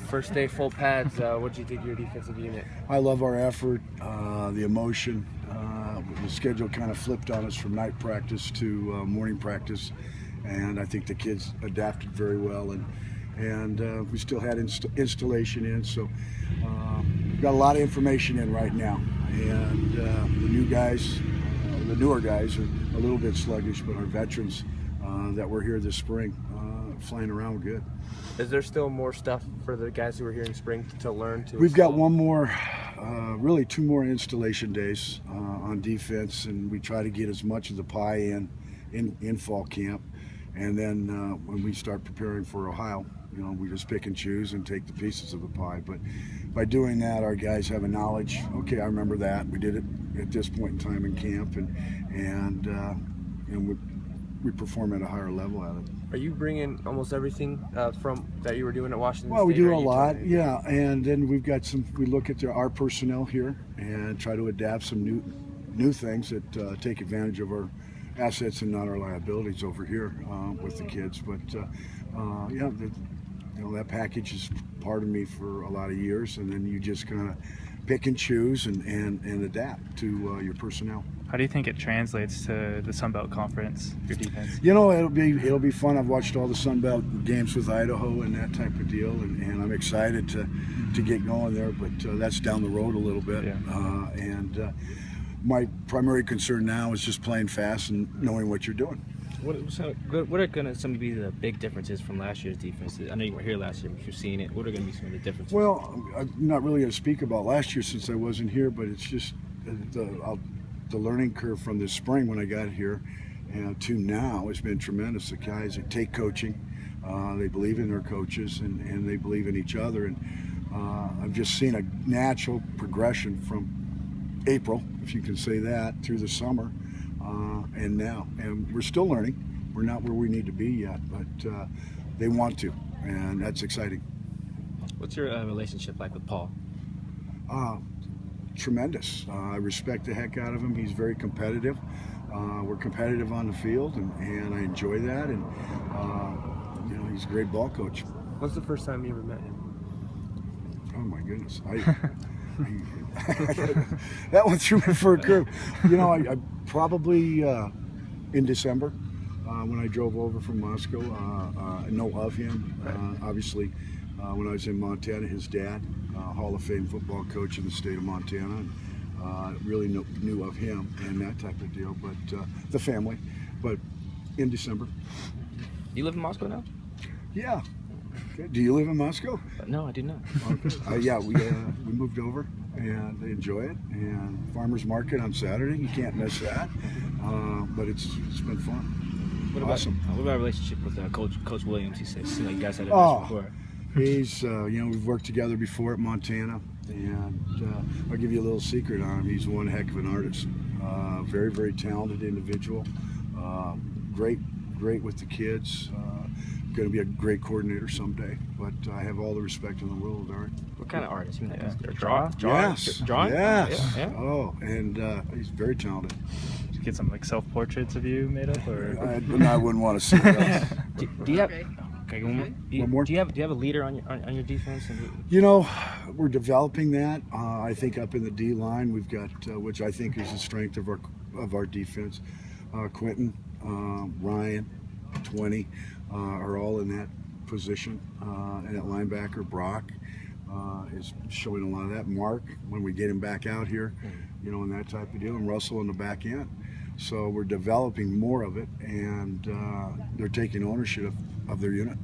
First day full pads. What do you think of your defensive unit? I love our effort, the emotion. The schedule kind of flipped on us from night practice to morning practice, and I think the kids adapted very well. And we still had installation in, so we've got a lot of information in right now. And the new guys, the newer guys, are a little bit sluggish, but our veterans that were here this spring, flying around good. Is there still more stuff for the guys who were here in spring to learn? We've got one more, really 2 more installation days on defense, and we try to get as much of the pie in fall camp. And then when we start preparing for Ohio, we just pick and choose and take the pieces of the pie. But by doing that, our guys have a knowledge. Okay, I remember that. We did it at this point in time in camp, and we perform at a higher level at it. Are you bringing almost everything from that you were doing at Washington State? Well, we do a lot, yeah. And then we've got we look at our personnel here and try to adapt some new things that take advantage of our assets and not our liabilities over here with the kids. But yeah, that package is part of me for a lot of years, and then you just kind of pick and choose and adapt to your personnel. How do you think it translates to the Sun Belt Conference, your defense? It'll be fun. I've watched all the Sun Belt games with Idaho and that type of deal, and I'm excited to get going there. But that's down the road a little bit. Yeah. My primary concern now is just playing fast and knowing what you're doing. What are going to some be the big differences from last year's defense? I know you were here last year, but you're seeing it. What are going to be some of the differences? Well, I'm not really going to speak about last year since I wasn't here, but it's just the learning curve from this spring when I got here to now has been tremendous. The guys that take coaching, they believe in their coaches and they believe in each other. And I've just seen a natural progression from April, if you can say that, through the summer and now. And we're still learning. We're not where we need to be yet, but they want to, and that's exciting. What's your relationship like with Paul? Tremendous. I respect the heck out of him. He's very competitive. We're competitive on the field, and I enjoy that. And he's a great ball coach. When's the first time you ever met him? Oh my goodness, that went through me for a curve. I probably in December when I drove over from Moscow. I know of him. Obviously, when I was in Montana, his dad, Hall of Fame football coach in the state of Montana, really knew of him and that type of deal. But the family. But in December. You live in Moscow now? Yeah. Okay. Do you live in Moscow? No, I do not. Okay. Yeah, we moved over and enjoy it. And farmers market on Saturday, you can't miss that. But it's been fun. What about relationship with Coach Williams? He seems like you guys had a match before. He's we've worked together before at Montana, and I'll give you a little secret on him. He's one heck of an artist. Very, very talented individual. Great with the kids. Going to be a great coordinator someday, but I have all the respect in the world, Art. What kind of artist? You mean Draw? Yes. Drawing? Yes. Yeah. Oh, and he's very talented. Did you get some self-portraits of you made up, or? I wouldn't want to see those. Do you have? Okay, one more. Do you have a leader on your defense? We're developing that. I think up in the D line we've got, which I think is the strength of our defense. Quentin, Ryan, 20 are all in that position. And at linebacker, Brock is showing a lot of that. Mark, when we get him back out here, and that type of deal, and Russell in the back end. So we're developing more of it, and they're taking ownership of their unit.